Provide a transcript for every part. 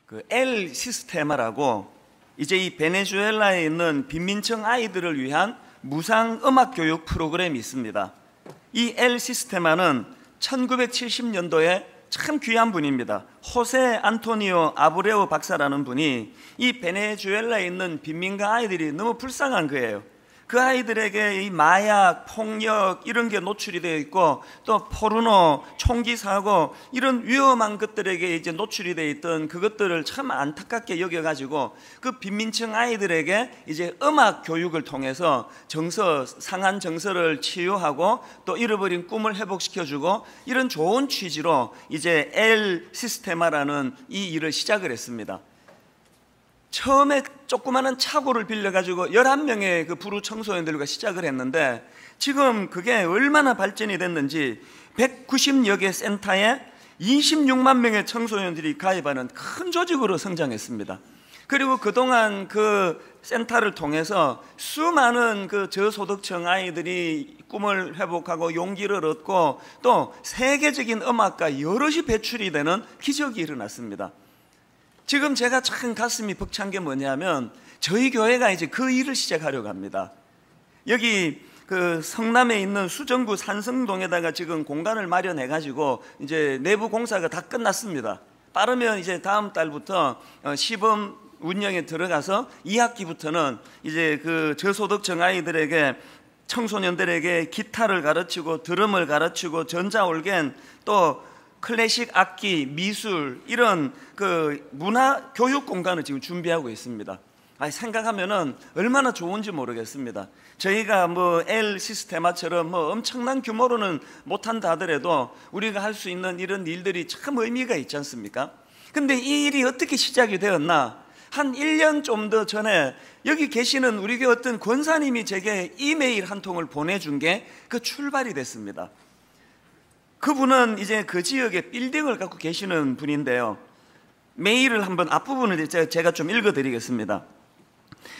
그 엘 시스테마라고 이제 이 베네수엘라에 있는 빈민층 아이들을 위한 무상 음악 교육 프로그램이 있습니다. 이 엘 시스테마는 1970년도에 참 귀한 분입니다. 호세 안토니오 아브레우 박사라는 분이 이 베네수엘라에 있는 빈민가 아이들이 너무 불쌍한 거예요. 그 아이들에게 이 마약, 폭력 이런 게 노출이 되어 있고 또 포르노, 총기 사고 이런 위험한 것들에게 이제 노출이 되어 있던 그것들을 참 안타깝게 여겨가지고 그 빈민층 아이들에게 이제 음악 교육을 통해서 상한 정서를 치유하고 또 잃어버린 꿈을 회복시켜주고 이런 좋은 취지로 이제 엘 시스테마라는 이 일을 시작을 했습니다. 처음에 조그마한 차고를 빌려가지고 11명의 그 부루 청소년들과 시작을 했는데 지금 그게 얼마나 발전이 됐는지 190여 개 센터에 26만 명의 청소년들이 가입하는 큰 조직으로 성장했습니다. 그리고 그동안 그 센터를 통해서 수많은 그 저소득층 아이들이 꿈을 회복하고 용기를 얻고 또 세계적인 음악가 여럿이 배출이 되는 기적이 일어났습니다. 지금 제가 참 가슴이 벅찬 게 뭐냐면 저희 교회가 이제 그 일을 시작하려고 합니다. 여기 그 성남에 있는 수정구 산성동에다가 지금 공간을 마련해 가지고 이제 내부 공사가 다 끝났습니다. 빠르면 이제 다음 달부터 시범 운영에 들어가서 2학기부터는 이제 그 저소득층 아이들에게 청소년들에게 기타를 가르치고 드럼을 가르치고 전자올겐 또 클래식 악기, 미술 이런 그 문화 교육 공간을 지금 준비하고 있습니다. 생각하면은 얼마나 좋은지 모르겠습니다. 저희가 뭐 엘 시스테마처럼 뭐 엄청난 규모로는 못한다 하더라도 우리가 할 수 있는 이런 일들이 참 의미가 있지 않습니까? 근데 이 일이 어떻게 시작이 되었나? 한 1년 좀 더 전에 여기 계시는 우리 교회 어떤 권사님이 제게 이메일 한 통을 보내준 게 그 출발이 됐습니다. 그분은 이제 그 지역에 빌딩을 갖고 계시는 분인데요. 메일을 한번 앞부분을 제가 좀 읽어드리겠습니다.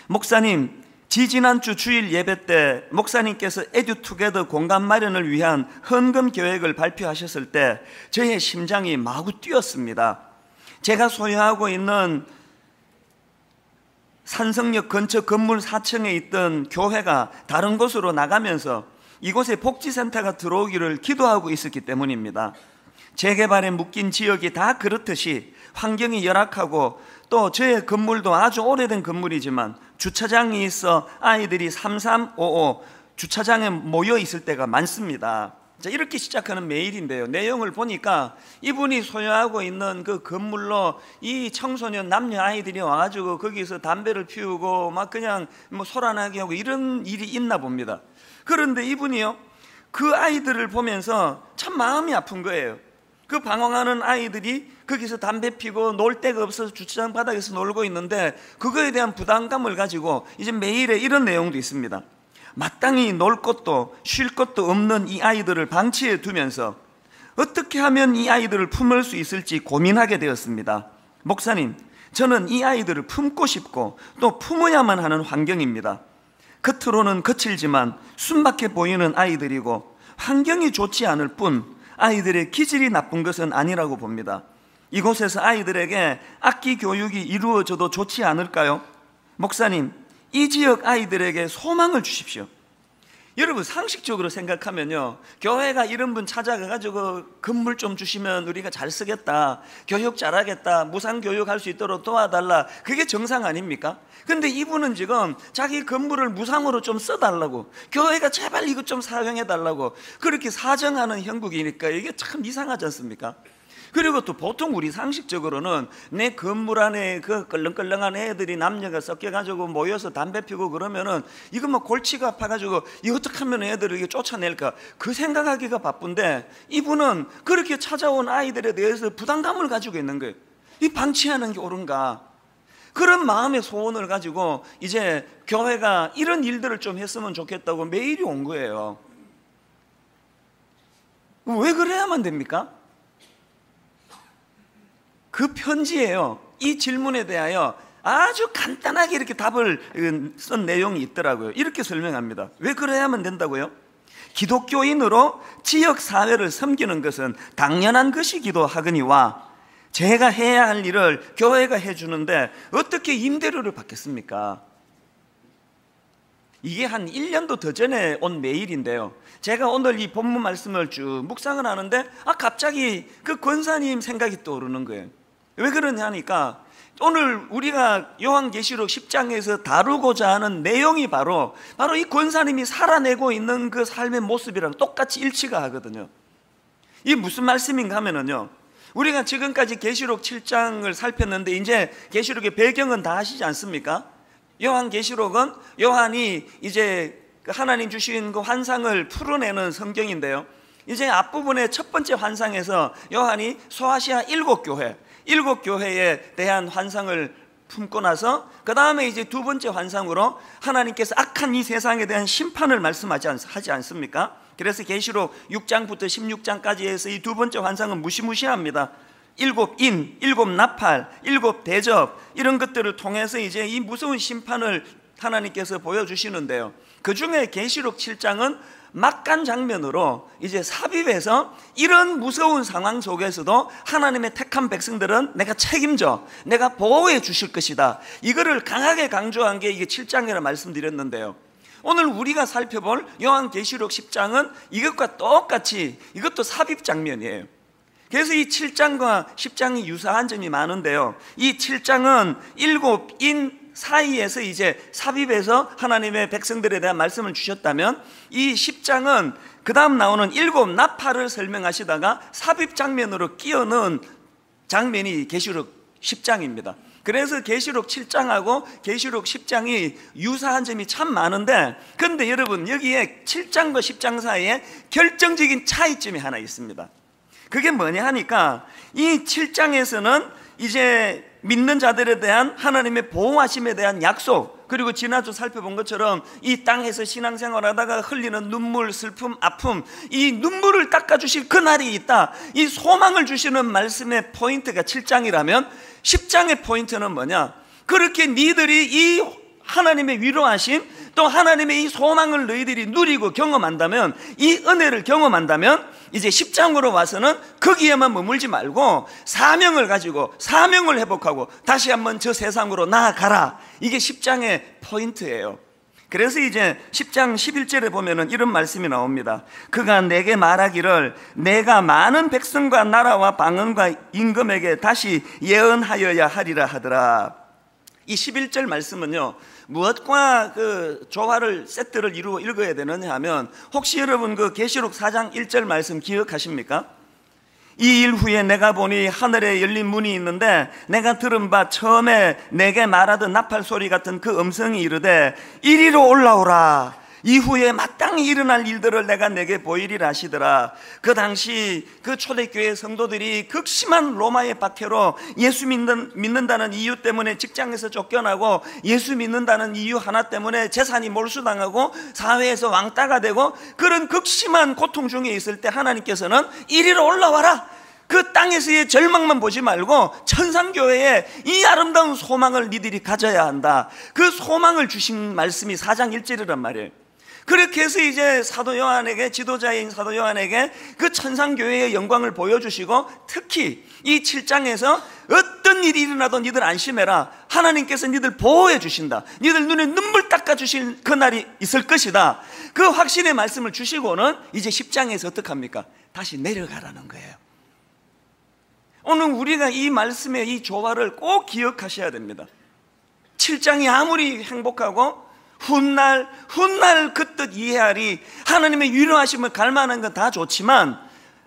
목사님, 지지난주 주일 예배 때 목사님께서 에듀투게더 공간 마련을 위한 헌금 계획을 발표하셨을 때 저의 심장이 마구 뛰었습니다. 제가 소유하고 있는 산성역 근처 건물 4층에 있던 교회가 다른 곳으로 나가면서 이곳에 복지센터가 들어오기를 기도하고 있었기 때문입니다. 재개발에 묶인 지역이 다 그렇듯이 환경이 열악하고 또 저의 건물도 아주 오래된 건물이지만 주차장이 있어 아이들이 3355 주차장에 모여 있을 때가 많습니다. 자, 이렇게 시작하는 메일인데요. 내용을 보니까 이분이 소유하고 있는 그 건물로 이 청소년 남녀 아이들이 와가지고 거기서 담배를 피우고 막 그냥 뭐 소란하게 하고 이런 일이 있나 봅니다. 그런데 이분이요, 그 아이들을 보면서 참 마음이 아픈 거예요. 그 방황하는 아이들이 거기서 담배 피고 놀 데가 없어서 주차장 바닥에서 놀고 있는데 그거에 대한 부담감을 가지고 이제 메일에 이런 내용도 있습니다. 마땅히 놀 것도 쉴 것도 없는 이 아이들을 방치해 두면서 어떻게 하면 이 아이들을 품을 수 있을지 고민하게 되었습니다. 목사님, 저는 이 아이들을 품고 싶고 또 품어야만 하는 환경입니다. 겉으로는 거칠지만 순박해 보이는 아이들이고 환경이 좋지 않을 뿐 아이들의 기질이 나쁜 것은 아니라고 봅니다. 이곳에서 아이들에게 악기 교육이 이루어져도 좋지 않을까요? 목사님, 이 지역 아이들에게 소망을 주십시오. 여러분, 상식적으로 생각하면요, 교회가 이런 분 찾아가가지고 건물 좀 주시면 우리가 잘 쓰겠다, 교육 잘하겠다, 무상교육 할 수 있도록 도와달라, 그게 정상 아닙니까? 근데 이분은 지금 자기 건물을 무상으로 좀 써달라고, 교회가 제발 이것 좀 사용해달라고 그렇게 사정하는 형국이니까 이게 참 이상하지 않습니까? 그리고 또 보통 우리 상식적으로는 내 건물 안에 그 껄렁껄렁한 애들이 남녀가 섞여가지고 모여서 담배 피고 그러면은 이거 뭐 골치가 아파가지고 이거 어떻게 하면 애들을 이렇게 쫓아낼까, 그 생각하기가 바쁜데 이분은 그렇게 찾아온 아이들에 대해서 부담감을 가지고 있는 거예요. 이 방치하는 게 옳은가, 그런 마음의 소원을 가지고 이제 교회가 이런 일들을 좀 했으면 좋겠다고 메일이 온 거예요. 왜 그래야만 됩니까? 그 편지에요, 이 질문에 대하여 아주 간단하게 이렇게 답을 쓴 내용이 있더라고요. 이렇게 설명합니다. 왜 그래야만 된다고요? 기독교인으로 지역사회를 섬기는 것은 당연한 것이기도 하거니와 제가 해야 할 일을 교회가 해주는데 어떻게 임대료를 받겠습니까? 이게 한 1년도 더 전에 온 메일인데요. 제가 오늘 이 본문 말씀을 쭉 묵상을 하는데 갑자기 그 권사님 생각이 떠오르는 거예요. 왜 그러냐니까 오늘 우리가 요한계시록 10장에서 다루고자 하는 내용이 바로 이 권사님이 살아내고 있는 그 삶의 모습이랑 똑같이 일치가 하거든요. 이게 무슨 말씀인가 하면은요, 우리가 지금까지 계시록 7장을 살폈는데 이제 계시록의 배경은 다 아시지 않습니까? 요한계시록은 요한이 이제 하나님 주신 그 환상을 풀어내는 성경인데요, 이제 앞부분의 첫 번째 환상에서 요한이 소아시아 7교회에 대한 환상을 품고 나서 그 다음에 이제 두 번째 환상으로 하나님께서 악한 이 세상에 대한 심판을 말씀하지 않습니까? 그래서 계시록 6장부터 16장까지 해서 이 두 번째 환상은 무시무시합니다. 7인, 7나팔, 7대접 이런 것들을 통해서 이제 이 무서운 심판을 하나님께서 보여주시는데요, 그 중에 계시록 7장은 막간 장면으로 이제 삽입해서 이런 무서운 상황 속에서도 하나님의 택한 백성들은 내가 책임져, 내가 보호해 주실 것이다, 이거를 강하게 강조한 게 이게 7장이라 말씀드렸는데요, 오늘 우리가 살펴볼 요한계시록 10장은 이것과 똑같이 이것도 삽입 장면이에요. 그래서 이 7장과 10장이 유사한 점이 많은데요, 이 7장은 7인 사이에서 이제 삽입해서 하나님의 백성들에 대한 말씀을 주셨다면, 이 10장은 그 다음 나오는 7나팔을 설명하시다가 삽입 장면으로 끼워 넣은 장면이 계시록 10장입니다. 그래서 계시록 7장하고 계시록 10장이 유사한 점이 참 많은데, 그런데 여러분 여기에 7장과 10장 사이에 결정적인 차이점이 하나 있습니다. 그게 뭐냐 하니까 이 7장에서는 이제 믿는 자들에 대한 하나님의 보호하심에 대한 약속, 그리고 지난주 살펴본 것처럼 이 땅에서 신앙생활하다가 흘리는 눈물, 슬픔, 아픔, 이 눈물을 닦아주실 그날이 있다, 이 소망을 주시는 말씀의 포인트가 7장이라면 10장의 포인트는 뭐냐, 그렇게 니들이 이 하나님의 위로하심, 또 하나님의 이 소망을 너희들이 누리고 경험한다면, 이 은혜를 경험한다면 이제 10장으로 와서는 거기에만 머물지 말고 사명을 가지고 사명을 회복하고 다시 한번 저 세상으로 나아가라, 이게 10장의 포인트예요. 그래서 이제 10장 11절에 보면은 이런 말씀이 나옵니다. 그가 내게 말하기를 내가 많은 백성과 나라와 방언과 임금에게 다시 예언하여야 하리라 하더라. 이 11절 말씀은요, 무엇과 그 조화를 세트를 이루어 읽어야 되느냐 하면, 혹시 여러분 그 계시록 4장 1절 말씀 기억하십니까? 이 일 후에 내가 보니 하늘에 열린 문이 있는데 내가 들은 바 처음에 내게 말하던 나팔 소리 같은 그 음성이 이르되 이리로 올라오라, 이후에 마땅히 일어날 일들을 내가 내게 보이리라 하시더라. 그 당시 그 초대교회 성도들이 극심한 로마의 박해로 예수 믿는다는 이유 때문에 직장에서 쫓겨나고, 예수 믿는다는 이유 하나 때문에 재산이 몰수당하고 사회에서 왕따가 되고, 그런 극심한 고통 중에 있을 때 하나님께서는 이리로 올라와라, 그 땅에서의 절망만 보지 말고 천상교회에 이 아름다운 소망을 니들이 가져야 한다, 그 소망을 주신 말씀이 4장 1절이란 말이에요. 그렇게 해서 이제 사도 요한에게, 지도자인 사도 요한에게 그 천상교회의 영광을 보여주시고, 특히 이 7장에서 어떤 일이 일어나도 니들 안심해라, 하나님께서 니들 보호해 주신다, 니들 눈에 눈물 닦아 주실 그날이 있을 것이다, 그 확신의 말씀을 주시고는 이제 10장에서 어떡합니까? 다시 내려가라는 거예요. 오늘 우리가 이 말씀의 이 조화를 꼭 기억하셔야 됩니다. 7장이 아무리 행복하고 훗날 그 뜻 이해하리, 하나님의 위로하심을 갈망하는 건 다 좋지만,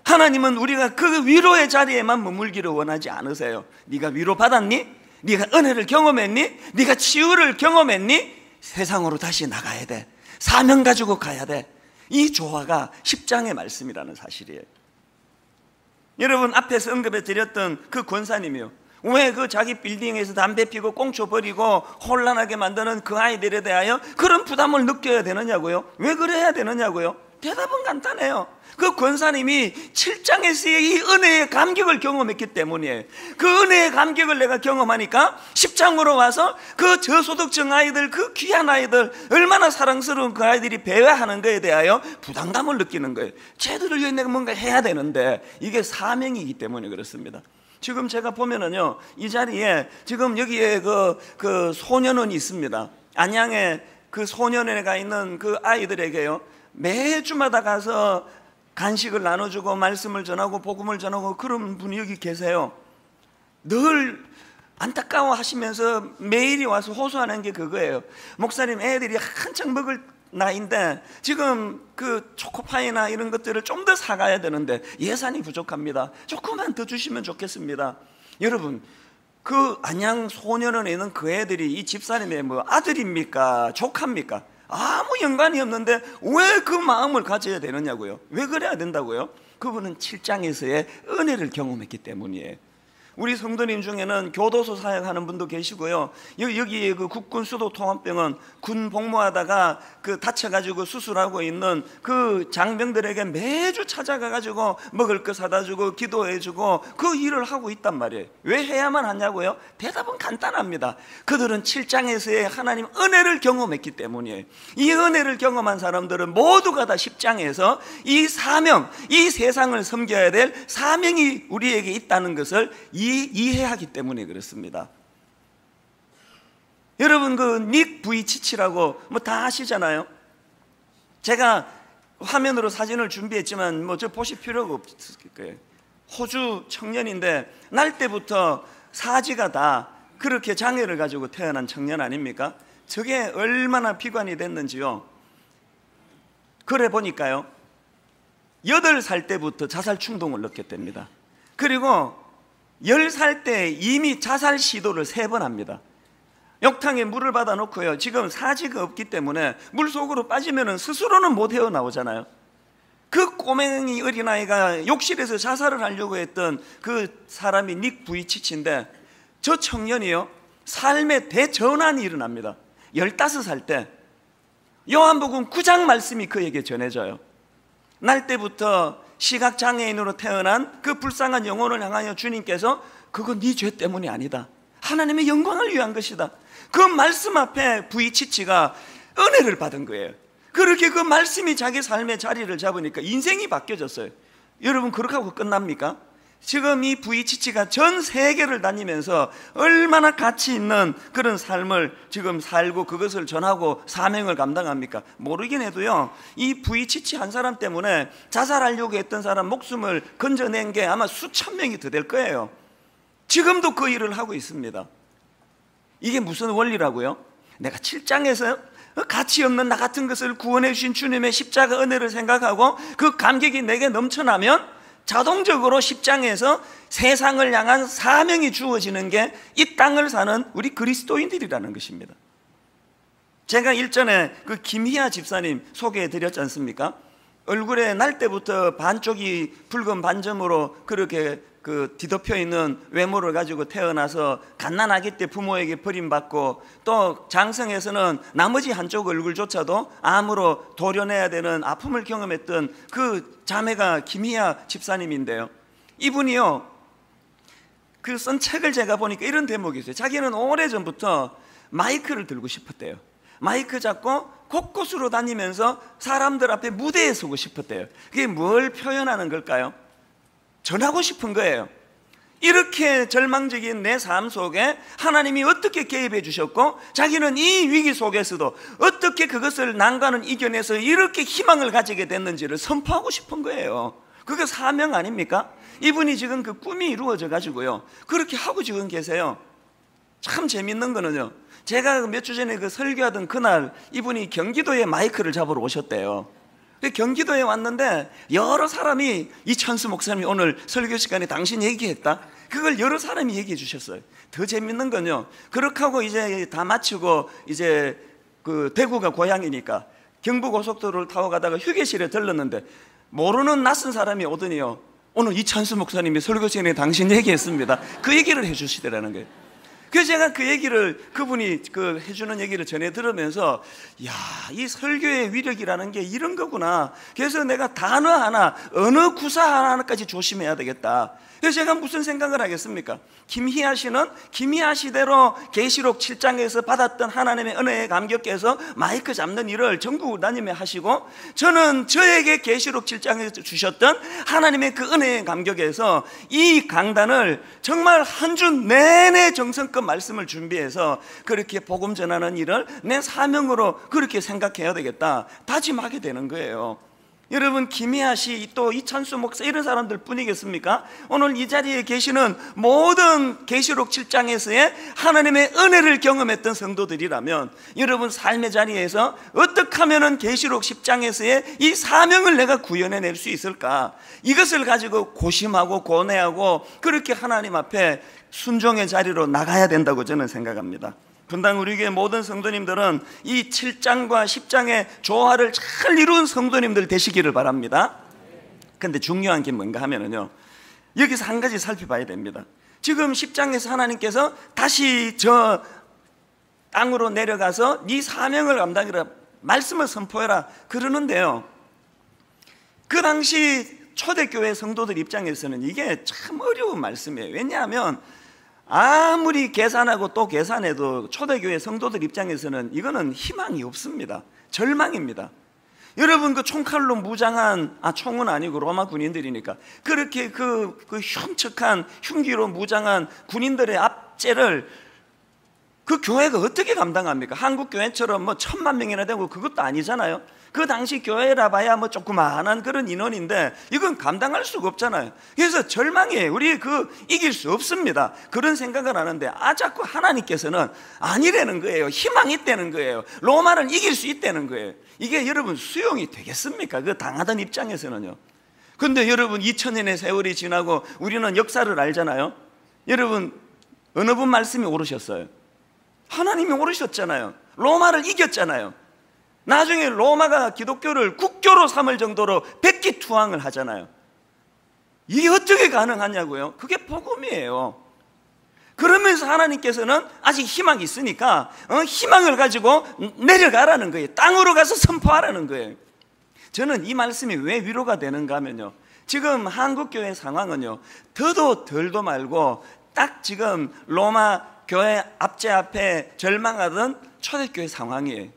하나님은 우리가 그 위로의 자리에만 머물기를 원하지 않으세요. 네가 위로 받았니? 네가 은혜를 경험했니? 네가 치유를 경험했니? 세상으로 다시 나가야 돼, 사명 가지고 가야 돼. 이 조화가 10장의 말씀이라는 사실이에요. 여러분 앞에서 언급해 드렸던 그 권사님이요, 왜 그 자기 빌딩에서 담배 피고 꽁초 버리고 혼란하게 만드는 그 아이들에 대하여 그런 부담을 느껴야 되느냐고요? 왜 그래야 되느냐고요? 대답은 간단해요. 그 권사님이 7장에서의 이 은혜의 감격을 경험했기 때문이에요. 그 은혜의 감격을 내가 경험하니까 10장으로 와서 그 저소득층 아이들, 그 귀한 아이들, 얼마나 사랑스러운 그 아이들이 배회하는 것에 대하여 부담감을 느끼는 거예요. 쟤들을 위해 내가 뭔가 해야 되는데, 이게 사명이기 때문에 그렇습니다. 지금 제가 보면은요, 이 자리에 지금 여기에 그 소년원이 있습니다. 안양에 그 소년원에 있는 그 아이들에게요, 매주마다 가서 간식을 나눠주고 말씀을 전하고 복음을 전하고 그런 분이 여기 계세요. 늘 안타까워 하시면서 매일이 와서 호소하는 게 그거예요. 목사님, 애들이 한창 먹을 나이인데 지금 그 초코파이나 이런 것들을 좀 더 사가야 되는데 예산이 부족합니다. 조금만 더 주시면 좋겠습니다. 여러분, 그 안양 소년원에 있는 그 애들이 이 집사님의 뭐 아들입니까? 조카입니까? 아무 연관이 없는데 왜 그 마음을 가져야 되느냐고요. 왜 그래야 된다고요? 그분은 7장에서의 은혜를 경험했기 때문이에요. 우리 성도님 중에는 교도소 사역하는 분도 계시고요. 여기 그 국군 수도 통합병원 군 복무하다가 그 다쳐가지고 수술하고 있는 그 장병들에게 매주 찾아가가지고 먹을 거 사다 주고 기도해주고 그 일을 하고 있단 말이에요. 왜 해야만 하냐고요? 대답은 간단합니다. 그들은 7장에서의 하나님 은혜를 경험했기 때문이에요. 이 은혜를 경험한 사람들은 모두가 다 10장에서 이 사명, 이 세상을 섬겨야 될 사명이 우리에게 있다는 것을 이해하기 때문에 그렇습니다. 여러분, 그 닉 부이치치라고 뭐 다 아시잖아요. 제가 화면으로 사진을 준비했지만 뭐 저 보실 필요가 없을 거예요. 호주 청년인데 날 때부터 사지가 다 그렇게 장애를 가지고 태어난 청년 아닙니까? 저게 얼마나 비관이 됐는지요. 그래 보니까요, 8살 때부터 자살 충동을 느꼈답니다. 그리고 10살 때 이미 자살 시도를 3번 합니다. 욕탕에 물을 받아 놓고요, 지금 사지가 없기 때문에 물속으로 빠지면 스스로는 못 헤어나오잖아요. 그 꼬맹이 어린아이가 욕실에서 자살을 하려고 했던 그 사람이 닉 부이치치인데, 저 청년이요, 삶의 대전환이 일어납니다. 15살 때 요한복음 9장 말씀이 그에게 전해져요. 날 때부터 시각장애인으로 태어난 그 불쌍한 영혼을 향하여 주님께서 그건 네 죄 때문이 아니다, 하나님의 영광을 위한 것이다, 그 말씀 앞에 부이치치가 은혜를 받은 거예요. 그렇게 그 말씀이 자기 삶의 자리를 잡으니까 인생이 바뀌어졌어요. 여러분, 그렇게 하고 끝납니까? 지금 이 부이치치가 전 세계를 다니면서 얼마나 가치 있는 그런 삶을 지금 살고 그것을 전하고 사명을 감당합니까? 모르긴 해도요, 이 부이치치 한 사람 때문에 자살하려고 했던 사람 목숨을 건져낸 게 아마 수천 명이 더 될 거예요. 지금도 그 일을 하고 있습니다. 이게 무슨 원리라고요? 내가 7장에서 가치 없는 나 같은 것을 구원해 주신 주님의 십자가 은혜를 생각하고 그 감격이 내게 넘쳐나면 자동적으로 10장에서 세상을 향한 사명이 주어지는 게 이 땅을 사는 우리 그리스도인들이라는 것입니다. 제가 일전에 그 김희아 집사님 소개해 드렸지 않습니까? 얼굴에 날 때부터 반쪽이 붉은 반점으로 그렇게 그 뒤덮여 있는 외모를 가지고 태어나서 갓난아기 때 부모에게 버림받고 또 장성에서는 나머지 한쪽 얼굴조차도 암으로 도려내야 되는 아픔을 경험했던 그 자매가 김희아 집사님인데요, 이분이요, 그 쓴 책을 제가 보니까 이런 대목이 있어요. 자기는 오래전부터 마이크를 들고 싶었대요. 마이크 잡고 곳곳으로 다니면서 사람들 앞에 무대에 서고 싶었대요. 그게 뭘 표현하는 걸까요? 전하고 싶은 거예요. 이렇게 절망적인 내 삶 속에 하나님이 어떻게 개입해 주셨고 자기는 이 위기 속에서도 어떻게 그것을 난관을 이겨내서 이렇게 희망을 가지게 됐는지를 선포하고 싶은 거예요. 그게 사명 아닙니까? 이분이 지금 그 꿈이 이루어져 가지고요, 그렇게 하고 지금 계세요. 참 재밌는 거는요, 제가 몇 주 전에 그 설교하던 그날 이분이 경기도에 마이크를 잡으러 오셨대요. 경기도에 왔는데 여러 사람이 이천수 목사님이 오늘 설교 시간에 당신 얘기했다, 그걸 여러 사람이 얘기해 주셨어요. 더 재밌는 건요, 그렇게 하고 이제 다 마치고 이제 그 대구가 고향이니까 경부고속도로를 타고 가다가 휴게실에 들렀는데 모르는 낯선 사람이 오더니요, 오늘 이천수 목사님이 설교 시간에 당신 얘기했습니다, 그 얘기를 해 주시더라는 거예요. 그래서 제가 그 얘기를, 그분이 그 해주는 얘기를 전해 들으면서, 야, 이 설교의 위력이라는 게 이런 거구나. 그래서 내가 단어 하나, 언어 구사 하나까지 조심해야 되겠다. 그래서 제가 무슨 생각을 하겠습니까? 김희아 씨는 김희아 씨대로 계시록 7장에서 받았던 하나님의 은혜에 감격해서 마이크 잡는 일을 전국을 다니며 하시고, 저는 저에게 계시록 7장에서 주셨던 하나님의 그 은혜에 감격해서 이 강단을 정말 한 주 내내 정성껏 말씀을 준비해서 그렇게 복음 전하는 일을 내 사명으로 그렇게 생각해야 되겠다 다짐하게 되는 거예요. 여러분, 김희아 씨, 또 이찬수 목사, 이런 사람들 뿐이겠습니까? 오늘 이 자리에 계시는 모든 계시록 7장에서의 하나님의 은혜를 경험했던 성도들이라면, 여러분 삶의 자리에서 어떻게 하면 계시록 10장에서의 이 사명을 내가 구현해낼 수 있을까? 이것을 가지고 고심하고 고뇌하고 그렇게 하나님 앞에 순종의 자리로 나가야 된다고 저는 생각합니다. 분당 우리 교회 모든 성도님들은 이 7장과 10장의 조화를 잘 이룬 성도님들 되시기를 바랍니다. 근데 중요한 게 뭔가 하면은요, 여기서 한 가지 살펴봐야 됩니다. 지금 10장에서 하나님께서 다시 저 땅으로 내려가서 네 사명을 감당하라, 말씀을 선포해라 그러는데요, 그 당시 초대교회 성도들 입장에서는 이게 참 어려운 말씀이에요. 왜냐하면 아무리 계산하고 또 계산해도 초대교회 성도들 입장에서는 이거는 희망이 없습니다. 절망입니다. 여러분, 그 총칼로 무장한, 총은 아니고 로마 군인들이니까 그렇게 그 흉측한 흉기로 무장한 군인들의 압제를 그 교회가 어떻게 감당합니까? 한국 교회처럼 뭐 1000만 명이나 되고 그것도 아니잖아요. 그 당시 교회라 봐야 뭐 조그마한 그런 인원인데 이건 감당할 수가 없잖아요. 그래서 절망이에요. 우리 이길 수 없습니다. 그런 생각을 하는데, 자꾸 하나님께서는 아니라는 거예요. 희망이 있다는 거예요. 로마를 이길 수 있다는 거예요. 이게 여러분 수용이 되겠습니까? 그 당하던 입장에서는요. 근데 여러분, 2000년의 세월이 지나고 우리는 역사를 알잖아요. 여러분, 어느 분 말씀이 오르셨어요? 하나님이 오르셨잖아요. 로마를 이겼잖아요. 나중에 로마가 기독교를 국교로 삼을 정도로 백기투항을 하잖아요. 이게 어떻게 가능하냐고요? 그게 복음이에요. 그러면서 하나님께서는 아직 희망이 있으니까 희망을 가지고 내려가라는 거예요. 땅으로 가서 선포하라는 거예요. 저는 이 말씀이 왜 위로가 되는가 하면요, 지금 한국교회 상황은요, 더도 덜도 말고 딱 지금 로마 교회 압제 앞에 절망하던 초대교회 상황이에요.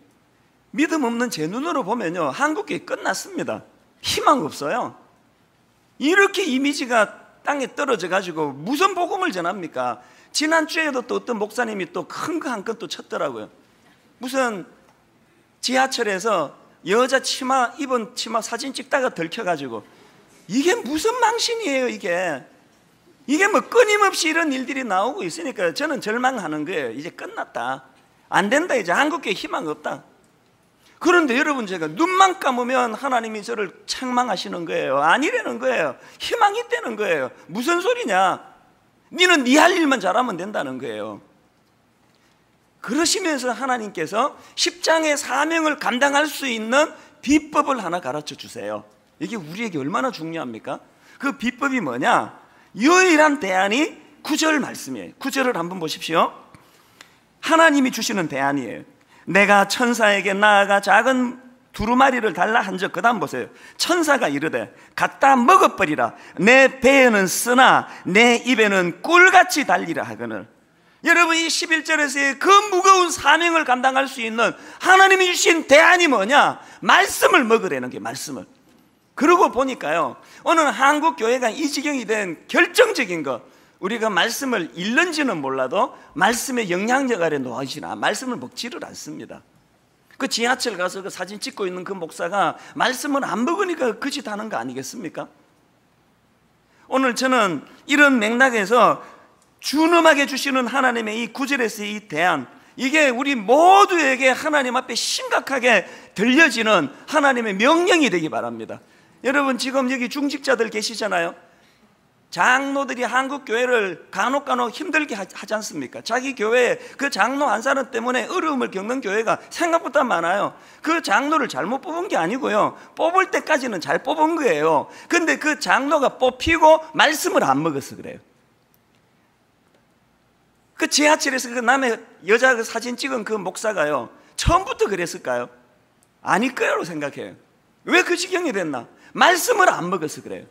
믿음 없는 제 눈으로 보면요, 한국교회 끝났습니다. 희망 없어요. 이렇게 이미지가 땅에 떨어져 가지고 무슨 복음을 전합니까? 지난주에도 또 어떤 목사님이 또 큰 거 한 건 또 쳤더라고요. 무슨 지하철에서 여자 치마 입은 치마 사진 찍다가 들켜가지고, 이게 무슨 망신이에요 이게 뭐 끊임없이 이런 일들이 나오고 있으니까 저는 절망하는 거예요. 이제 끝났다, 안 된다, 이제 한국교회 희망 없다. 그런데 여러분, 제가 눈만 감으면 하나님이 저를 책망하시는 거예요. 아니라는 거예요. 희망이 있다는 거예요. 무슨 소리냐? 너는 네 할 일만 잘하면 된다는 거예요. 그러시면서 하나님께서 10장의 사명을 감당할 수 있는 비법을 하나 가르쳐 주세요. 이게 우리에게 얼마나 중요합니까? 그 비법이 뭐냐? 유일한 대안이 9절 말씀이에요. 9절을 한번 보십시오. 하나님이 주시는 대안이에요. 내가 천사에게 나아가 작은 두루마리를 달라 한적, 그 다음 보세요. 천사가 이르되 갖다 먹어버리라. 내 배에는 쓰나 내 입에는 꿀같이 달리라 하거늘. 여러분, 이 11절에서의 그 무거운 사명을 감당할 수 있는 하나님이 주신 대안이 뭐냐? 말씀을 먹으라는 게, 말씀을. 그러고 보니까요, 오늘 한국 교회가 이 지경이 된 결정적인 것, 우리가 말씀을 읽는지는 몰라도 말씀의 영향력 아래 놓아지나 말씀을 먹지를 않습니다. 그 지하철 가서 그 사진 찍고 있는 그 목사가 말씀을 안 먹으니까 그 짓 하는 거 아니겠습니까? 오늘 저는 이런 맥락에서 준엄하게 주시는 하나님의 이 9절에서의 이 대안, 이게 우리 모두에게 하나님 앞에 심각하게 들려지는 하나님의 명령이 되기 바랍니다. 여러분, 지금 여기 중직자들 계시잖아요. 장로들이 한국 교회를 간혹 힘들게 하지 않습니까? 자기 교회에 그 장로 한 사람 때문에 어려움을 겪는 교회가 생각보다 많아요. 그 장로를 잘못 뽑은 게 아니고요, 뽑을 때까지는 잘 뽑은 거예요. 근데 그 장로가 뽑히고 말씀을 안 먹어서 그래요. 그 지하철에서 그 남의 여자 그 사진 찍은 그 목사가요, 처음부터 그랬을까요? 아닐 거라고 생각해요. 왜 그 지경이 됐나? 말씀을 안 먹어서 그래요.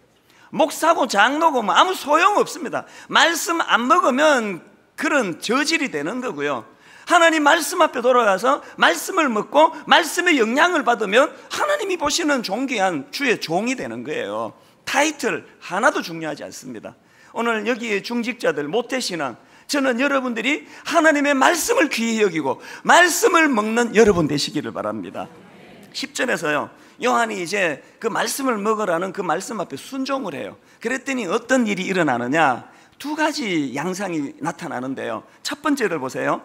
목사고 장로고 뭐 아무 소용없습니다. 말씀 안 먹으면 그런 저질이 되는 거고요. 하나님 말씀 앞에 돌아가서 말씀을 먹고 말씀의 영향을 받으면 하나님이 보시는 존귀한 주의 종이 되는 거예요. 타이틀 하나도 중요하지 않습니다. 오늘 여기에 중직자들, 모태신앙, 저는 여러분들이 하나님의 말씀을 귀히 여기고 말씀을 먹는 여러분 되시기를 바랍니다. 10절에서요, 요한이 이제 그 말씀을 먹으라는 그 말씀 앞에 순종을 해요. 그랬더니 어떤 일이 일어나느냐? 두 가지 양상이 나타나는데요. 첫 번째를 보세요.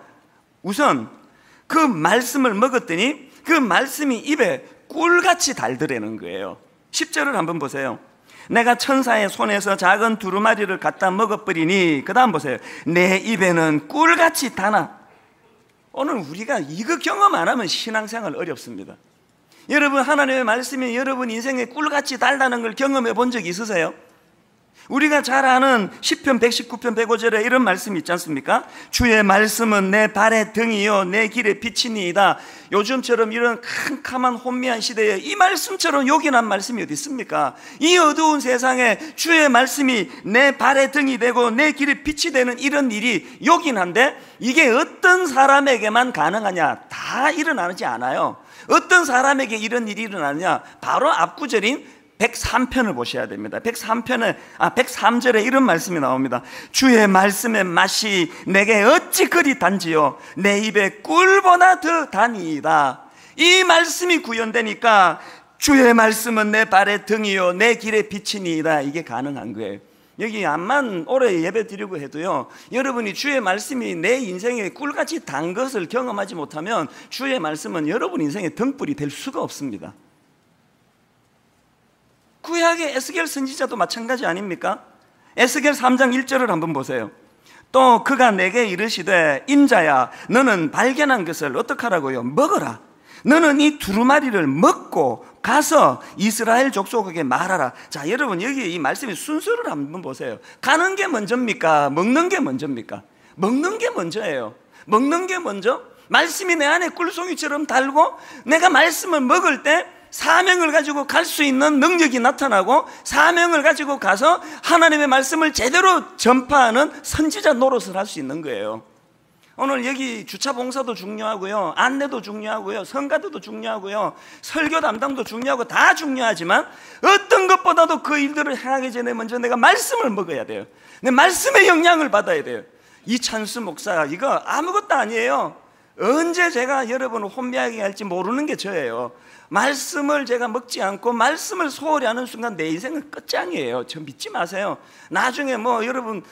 우선 그 말씀을 먹었더니 그 말씀이 입에 꿀같이 달더라는 거예요. 10절을 한번 보세요. 내가 천사의 손에서 작은 두루마리를 갖다 먹어버리니, 그 다음 보세요. 내 입에는 꿀같이 다나. 오늘 우리가 이거 경험 안 하면 신앙생활 어렵습니다. 여러분, 하나님의 말씀이 여러분 인생에 꿀같이 달다는 걸 경험해 본 적 있으세요? 우리가 잘 아는 시편 119편 105절에 이런 말씀이 있지 않습니까? 주의 말씀은 내 발의 등이요 내 길의 빛이니이다. 요즘처럼 이런 캄캄한 혼미한 시대에 이 말씀처럼 요긴한 말씀이 어디 있습니까? 이 어두운 세상에 주의 말씀이 내 발의 등이 되고 내 길의 빛이 되는 이런 일이 요긴한데, 이게 어떤 사람에게만 가능하냐? 다 일어나지 않아요. 어떤 사람에게 이런 일이 일어나느냐? 바로 앞구절인 103편을 보셔야 됩니다. 103절에 이런 말씀이 나옵니다. 주의 말씀의 맛이 내게 어찌 그리 단지요 내 입에 꿀보다 더 다니이다. 이 말씀이 구현되니까 주의 말씀은 내 발의 등이요 내 길의 빛이니이다. 이게 가능한 거예요. 여기 암만 오래 예배 드리고 해도요, 여러분이 주의 말씀이 내 인생에 꿀같이 단 것을 경험하지 못하면 주의 말씀은 여러분 인생의 등불이 될 수가 없습니다. 구약의 에스겔 선지자도 마찬가지 아닙니까? 에스겔 3장 1절을 한번 보세요. 또 그가 내게 이르시되 인자야 너는 발견한 것을 어떡하라고요? 먹어라. 너는 이 두루마리를 먹고 가서 이스라엘 족속에게 말하라. 자, 여러분 여기 이 말씀의 순서를 한번 보세요. 가는 게 먼저입니까? 먹는 게 먼저입니까? 먹는 게 먼저예요. 먹는 게 먼저. 말씀이 내 안에 꿀송이처럼 달고 내가 말씀을 먹을 때 사명을 가지고 갈 수 있는 능력이 나타나고, 사명을 가지고 가서 하나님의 말씀을 제대로 전파하는 선지자 노릇을 할 수 있는 거예요. 오늘 여기 주차 봉사도 중요하고요, 안내도 중요하고요, 성가대도 중요하고요, 설교 담당도 중요하고 다 중요하지만 어떤 것보다도 그 일들을 행하기 전에 먼저 내가 말씀을 먹어야 돼요. 내 말씀의 영향을 받아야 돼요. 이찬수 목사 이거 아무것도 아니에요. 언제 제가 여러분을 혼미하게 할지 모르는 게 저예요. 말씀을 제가 먹지 않고 말씀을 소홀히 하는 순간 내 인생은 끝장이에요. 저 믿지 마세요. 나중에 뭐 여러분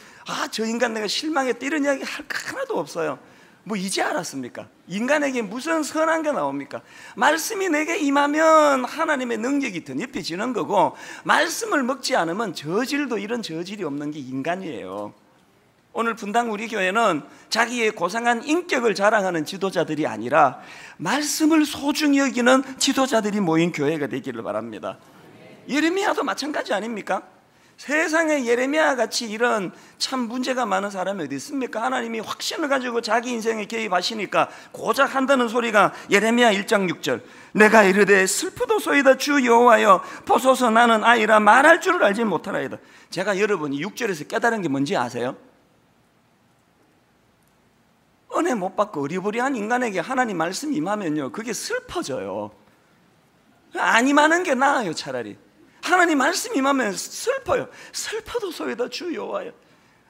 저 인간 내가 실망했다 이런 이야기 할 거 하나도 없어요. 뭐 이제 알았습니까? 인간에게 무슨 선한 게 나옵니까? 말씀이 내게 임하면 하나님의 능력이 덧입혀지는 거고, 말씀을 먹지 않으면 저질도 이런 저질이 없는 게 인간이에요. 오늘 분당 우리 교회는 자기의 고상한 인격을 자랑하는 지도자들이 아니라 말씀을 소중히 여기는 지도자들이 모인 교회가 되기를 바랍니다. 예레미야도 마찬가지 아닙니까? 세상에 예레미야 같이 이런 참 문제가 많은 사람이 어디 있습니까? 하나님이 확신을 가지고 자기 인생에 개입하시니까 고작 한다는 소리가 예레미야 1장 6절. 내가 이르되 슬프도소이다 주 여호와여 보소서 나는 아이라 말할 줄을 알지 못하나이다. 제가 여러분이 6절에서 깨달은 게 뭔지 아세요? 은혜 못 받고 어리버리한 인간에게 하나님 말씀 임하면요, 그게 슬퍼져요. 안 임하는 게 나아요. 차라리 하나님 말씀 임하면 슬퍼요. 슬퍼도소이다 주 여호와여.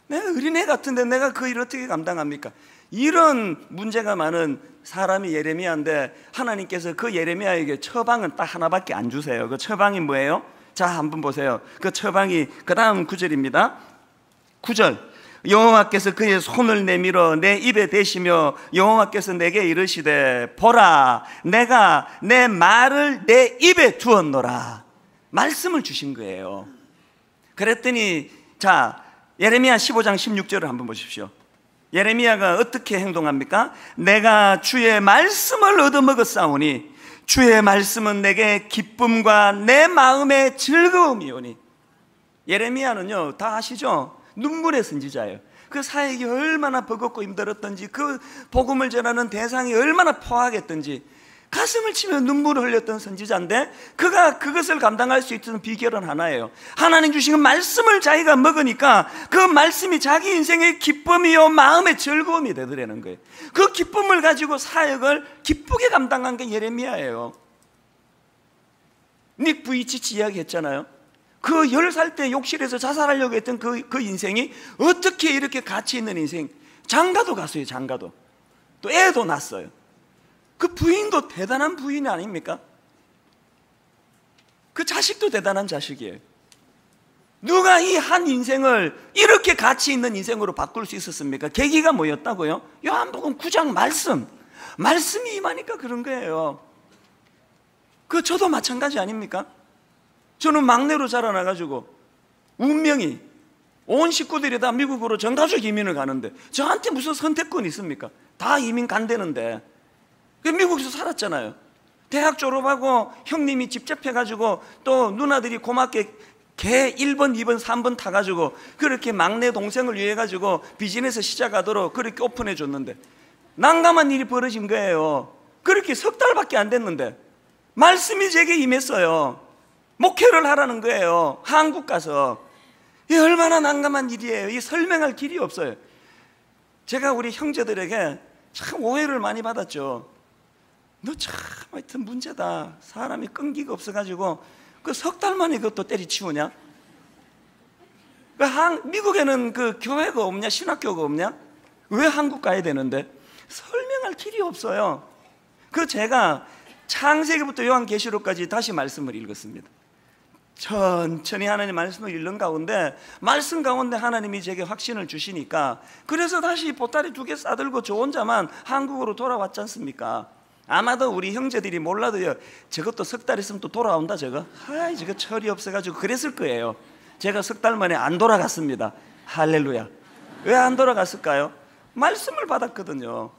내가 어린애 같은데 내가 그 일 어떻게 감당합니까? 이런 문제가 많은 사람이 예레미야인데, 하나님께서 그 예레미야에게 처방은 딱 하나밖에 안 주세요. 그 처방이 뭐예요? 자, 한번 보세요. 그 처방이 그 다음 9절입니다 9절. 여호와께서 그의 손을 내밀어 내 입에 대시며 여호와께서 내게 이르시되 보라 내가 내 말을 내 입에 두었노라. 말씀을 주신 거예요. 그랬더니 자, 예레미야 15장 16절을 한번 보십시오. 예레미야가 어떻게 행동합니까? 내가 주의 말씀을 얻어먹었사오니 주의 말씀은 내게 기쁨과 내 마음의 즐거움이오니. 예레미야는요, 다 아시죠? 눈물의 선지자예요. 그 사역이 얼마나 버겁고 힘들었던지, 그 복음을 전하는 대상이 얼마나 포악했던지 가슴을 치며 눈물을 흘렸던 선지자인데, 그가 그것을 감당할 수 있는 비결은 하나예요. 하나님 주신 말씀을 자기가 먹으니까 그 말씀이 자기 인생의 기쁨이요 마음의 즐거움이 되더라는 거예요. 그 기쁨을 가지고 사역을 기쁘게 감당한 게 예레미야예요. 닉 부이치치 이야기했잖아요. 그 10살 때 욕실에서 자살하려고 했던 그 인생이 어떻게 이렇게 가치 있는 인생, 장가도 갔어요. 장가도. 또 애도 낳았어요. 그 부인도 대단한 부인 아닙니까? 그 자식도 대단한 자식이에요. 누가 이 한 인생을 이렇게 가치 있는 인생으로 바꿀 수 있었습니까? 계기가 뭐였다고요? 요한복음 9장 말씀이 임하니까 그런 거예요. 그 저도 마찬가지 아닙니까? 저는 막내로 자라나가지고 운명이 온 식구들이 다 미국으로 전가족 이민을 가는데 저한테 무슨 선택권이 있습니까? 다 이민 간대는데 미국에서 살았잖아요. 대학 졸업하고 형님이 집 잡혀가지고 또 누나들이 고맙게 개 1번, 2번, 3번 타가지고 그렇게 막내 동생을 위해 가지고 비즈니스 시작하도록 그렇게 오픈해 줬는데 난감한 일이 벌어진 거예요. 그렇게 석 달밖에 안 됐는데 말씀이 제게 임했어요. 목회를 하라는 거예요. 한국 가서. 이 얼마나 난감한 일이에요. 이 설명할 길이 없어요. 제가 우리 형제들에게 참 오해를 많이 받았죠. 너 참 하여튼 문제다. 사람이 끈기가 없어가지고 그 석 달 만에 그것도 때리치우냐? 미국에는 그 교회가 없냐? 신학교가 없냐? 왜 한국 가야 되는데? 설명할 길이 없어요. 그 제가 창세기부터 요한계시록까지 다시 말씀을 읽었습니다. 천천히 하나님 말씀을 읽는 가운데 말씀 가운데 하나님이 제게 확신을 주시니까 그래서 다시 보따리 2개 싸들고 저 혼자만 한국으로 돌아왔지 않습니까? 아마도 우리 형제들이 몰라도요, 저것도 석 달 있으면 또 돌아온다 저거. 저거 철이 없어가지고 그랬을 거예요. 제가 석 달 만에 안 돌아갔습니다. 할렐루야. 왜 안 돌아갔을까요? 말씀을 받았거든요.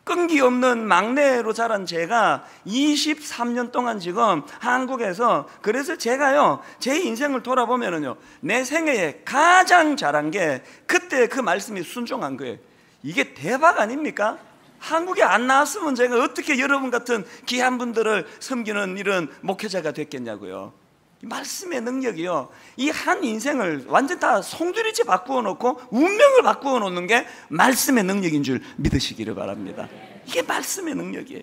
끈기 없는 막내로 자란 제가 23년 동안 지금 한국에서, 그래서 제가요 제 인생을 돌아보면은요 내 생애에 가장 잘한 게 그때 그 말씀이 순종한 거예요. 이게 대박 아닙니까? 한국에 안 나왔으면 제가 어떻게 여러분 같은 귀한 분들을 섬기는 이런 목회자가 됐겠냐고요. 이 말씀의 능력이요, 이 한 인생을 완전 다 송두리째 바꾸어 놓고 운명을 바꾸어 놓는 게 말씀의 능력인 줄 믿으시기를 바랍니다. 이게 말씀의 능력이에요.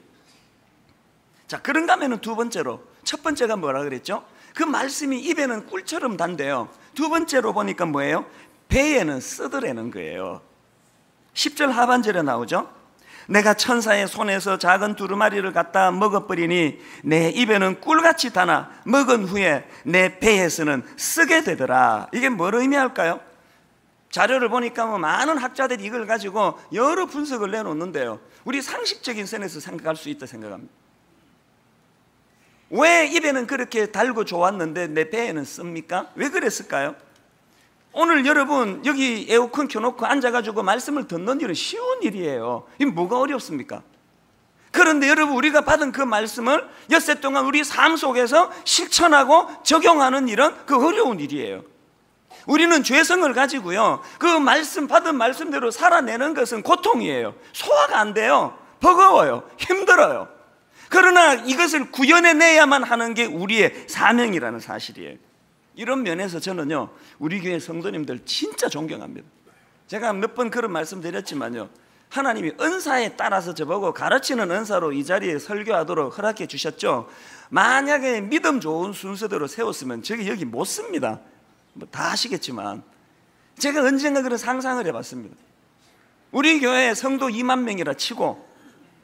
자, 그런가 하면 두 번째로, 첫 번째가 뭐라 그랬죠? 그 말씀이 입에는 꿀처럼 단데요, 두 번째로 보니까 뭐예요? 배에는 쓰더라는 거예요. 10절 하반절에 나오죠. 내가 천사의 손에서 작은 두루마리를 갖다 먹어버리니 내 입에는 꿀같이 다나 먹은 후에 내 배에서는 쓰게 되더라. 이게 뭘 의미할까요? 자료를 보니까 많은 학자들이 이걸 가지고 여러 분석을 내놓는데요, 우리 상식적인 선에서 생각할 수 있다 생각합니다. 왜 입에는 그렇게 달고 좋았는데 내 배에는 씁니까? 왜 그랬을까요? 오늘 여러분 여기 에어컨 켜놓고 앉아가지고 말씀을 듣는 일은 쉬운 일이에요. 이게 뭐가 어렵습니까? 그런데 여러분, 우리가 받은 그 말씀을 엿새 동안 우리 삶 속에서 실천하고 적용하는 일은 그 어려운 일이에요. 우리는 죄성을 가지고요, 그 말씀 받은 말씀대로 살아내는 것은 고통이에요. 소화가 안 돼요. 버거워요. 힘들어요. 그러나 이것을 구현해내야만 하는 게 우리의 사명이라는 사실이에요. 이런 면에서 저는요 우리 교회 성도님들 진짜 존경합니다. 제가 몇 번 그런 말씀 드렸지만요, 하나님이 은사에 따라서 저보고 가르치는 은사로 이 자리에 설교하도록 허락해 주셨죠. 만약에 믿음 좋은 순서대로 세웠으면 저기 여기 못 씁니다. 뭐 다 아시겠지만 제가 언젠가 그런 상상을 해봤습니다. 우리 교회 성도 2만 명이라 치고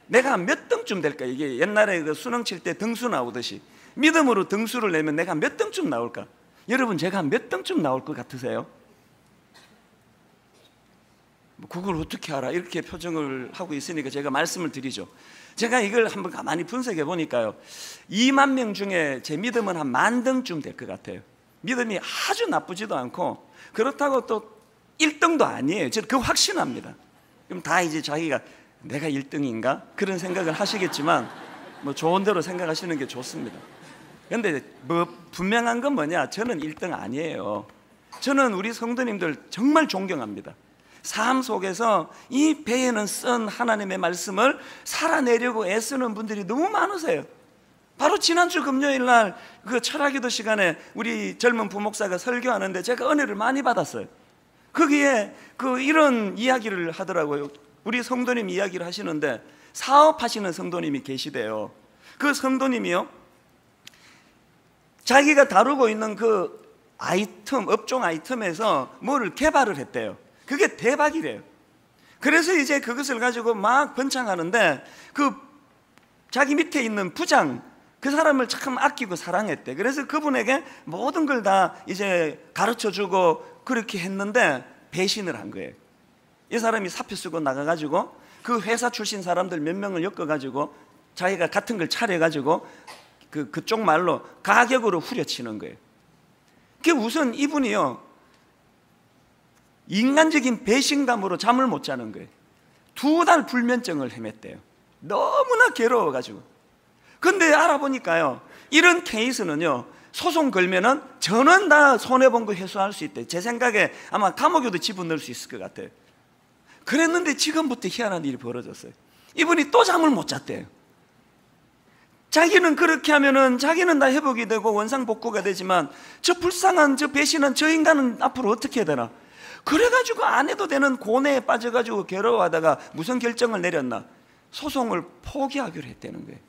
내가 몇 등쯤 될까? 이게 옛날에 그 수능 칠 때 등수 나오듯이 믿음으로 등수를 내면 내가 몇 등쯤 나올까? 여러분, 제가 몇 등쯤 나올 것 같으세요? 그걸 어떻게 알아? 이렇게 표정을 하고 있으니까 제가 말씀을 드리죠. 제가 이걸 한번 가만히 분석해 보니까요, 2만 명 중에 제 믿음은 한 10,000등쯤 될 것 같아요. 믿음이 아주 나쁘지도 않고 그렇다고 또 1등도 아니에요. 저는 그거 확신합니다. 그럼 다 이제 자기가 내가 1등인가? 그런 생각을 하시겠지만 뭐 좋은 대로 생각하시는 게 좋습니다. 그런데 뭐 분명한 건 뭐냐? 저는 1등 아니에요. 저는 우리 성도님들 정말 존경합니다. 삶 속에서 이 배에는 쓴 하나님의 말씀을 살아내려고 애쓰는 분들이 너무 많으세요. 바로 지난주 금요일 날 그 철학기도 시간에 우리 젊은 부목사가 설교하는데 제가 은혜를 많이 받았어요. 거기에 이런 이야기를 하더라고요. 우리 성도님 이야기를 하시는데 사업하시는 성도님이 계시대요. 그 성도님이요, 자기가 다루고 있는 그 아이템, 업종 아이템에서 뭐를 개발을 했대요. 그게 대박이래요. 그래서 이제 그것을 가지고 막 번창하는데 그 자기 밑에 있는 부장, 그 사람을 참 아끼고 사랑했대. 그래서 그분에게 모든 걸 다 이제 가르쳐주고 그렇게 했는데 배신을 한 거예요. 이 사람이 사표 쓰고 나가가지고 그 회사 출신 사람들 몇 명을 엮어가지고 자기가 같은 걸 차려가지고 그쪽 말로 가격으로 후려치는 거예요. 그 우선 이분이요, 인간적인 배신감으로 잠을 못 자는 거예요. 2달 불면증을 헤맸대요. 너무나 괴로워가지고. 근데 알아보니까요, 이런 케이스는요, 소송 걸면은 저는 다 손해본 거 회수할 수 있대. 제 생각에 아마 감옥에도 집어넣을 수 있을 것 같아요. 그랬는데 지금부터 희한한 일이 벌어졌어요. 이분이 또 잠을 못 잤대요. 자기는 그렇게 하면은 자기는 다 회복이 되고 원상복구가 되지만 저 불쌍한 저 배신한 저 인간은 앞으로 어떻게 해야 되나? 그래가지고 안 해도 되는 고뇌에 빠져가지고 괴로워하다가 무슨 결정을 내렸나? 소송을 포기하기로 했다는 거예요.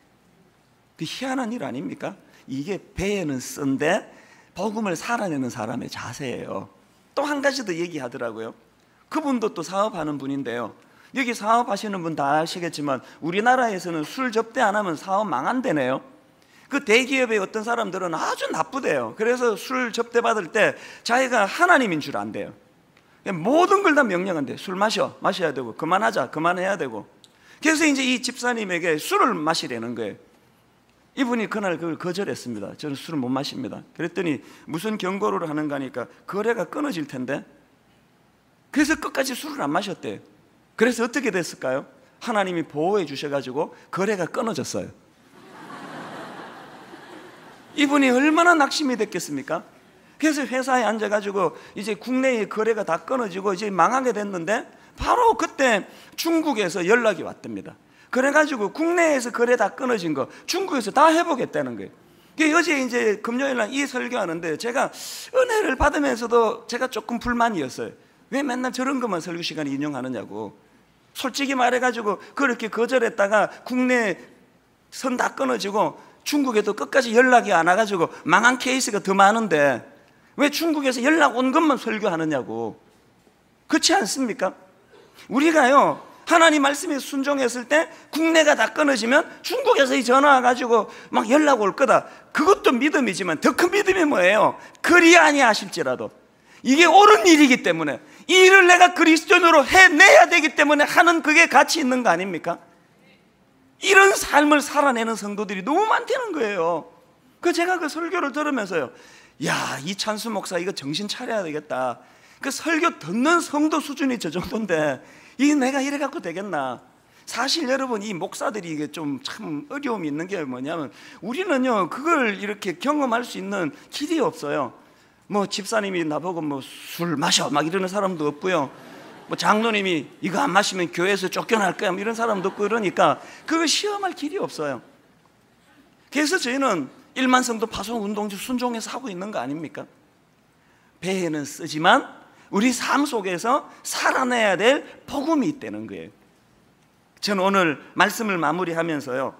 그 희한한 일 아닙니까? 이게 배에는 쓴데 복음을 살아내는 사람의 자세예요. 또 한 가지 더 얘기하더라고요. 그분도 또 사업하는 분인데요, 여기 사업하시는 분 다 아시겠지만 우리나라에서는 술 접대 안 하면 사업 망한대네요. 그 대기업의 어떤 사람들은 아주 나쁘대요. 그래서 술 접대 받을 때 자기가 하나님인 줄 안대요. 모든 걸 다 명령한대요. 술 마셔야 되고, 그만하자, 그만해야 되고. 그래서 이제 이 집사님에게 술을 마시라는 거예요. 이분이 그날 그걸 거절했습니다. 저는 술을 못 마십니다. 그랬더니 무슨 경고를 하는가 하니까 거래가 끊어질 텐데. 그래서 끝까지 술을 안 마셨대요. 그래서 어떻게 됐을까요? 하나님이 보호해 주셔가지고 거래가 끊어졌어요. 이분이 얼마나 낙심이 됐겠습니까? 그래서 회사에 앉아가지고 이제 국내의 거래가 다 끊어지고 이제 망하게 됐는데 바로 그때 중국에서 연락이 왔답니다. 그래가지고 국내에서 거래 다 끊어진 거 중국에서 다 회복했다는 거예요. 어제 이제 금요일 날 이 설교하는데 제가 은혜를 받으면서도 제가 조금 불만이었어요. 왜 맨날 저런 것만 설교 시간에 인용하느냐고. 솔직히 말해가지고 그렇게 거절했다가 국내 선 다 끊어지고 중국에도 끝까지 연락이 안 와가지고 망한 케이스가 더 많은데 왜 중국에서 연락 온 것만 설교하느냐고. 그렇지 않습니까? 우리가요, 하나님 말씀에 순종했을 때 국내가 다 끊어지면 중국에서 전화 와가지고 막 연락 올 거다. 그것도 믿음이지만 더 큰 믿음이 뭐예요? 그리 아니하실지라도 이게 옳은 일이기 때문에 이 일을 내가 그리스도인으로 해내야 되기 때문에 하는 그게 가치 있는 거 아닙니까? 이런 삶을 살아내는 성도들이 너무 많다는 거예요. 제가 그 설교를 들으면서요, 야, 이 찬수 목사 이거 정신 차려야 되겠다. 그 설교 듣는 성도 수준이 저 정도인데 이게 내가 이래 갖고 되겠나? 사실 여러분, 이 목사들이 이게 좀 참 어려움이 있는 게 뭐냐면 우리는요, 그걸 이렇게 경험할 수 있는 길이 없어요. 뭐 집사님이 나보고 뭐 술 마셔 막 이러는 사람도 없고요, 뭐 장로님이 이거 안 마시면 교회에서 쫓겨날 거야 이런 사람도 없고, 그러니까 그걸 시험할 길이 없어요. 그래서 저희는 일만성도 파송 운동주 순종해서 하고 있는 거 아닙니까? 배에는 쓰지만 우리 삶 속에서 살아내야 될 복음이 있다는 거예요. 저는 오늘 말씀을 마무리하면서요,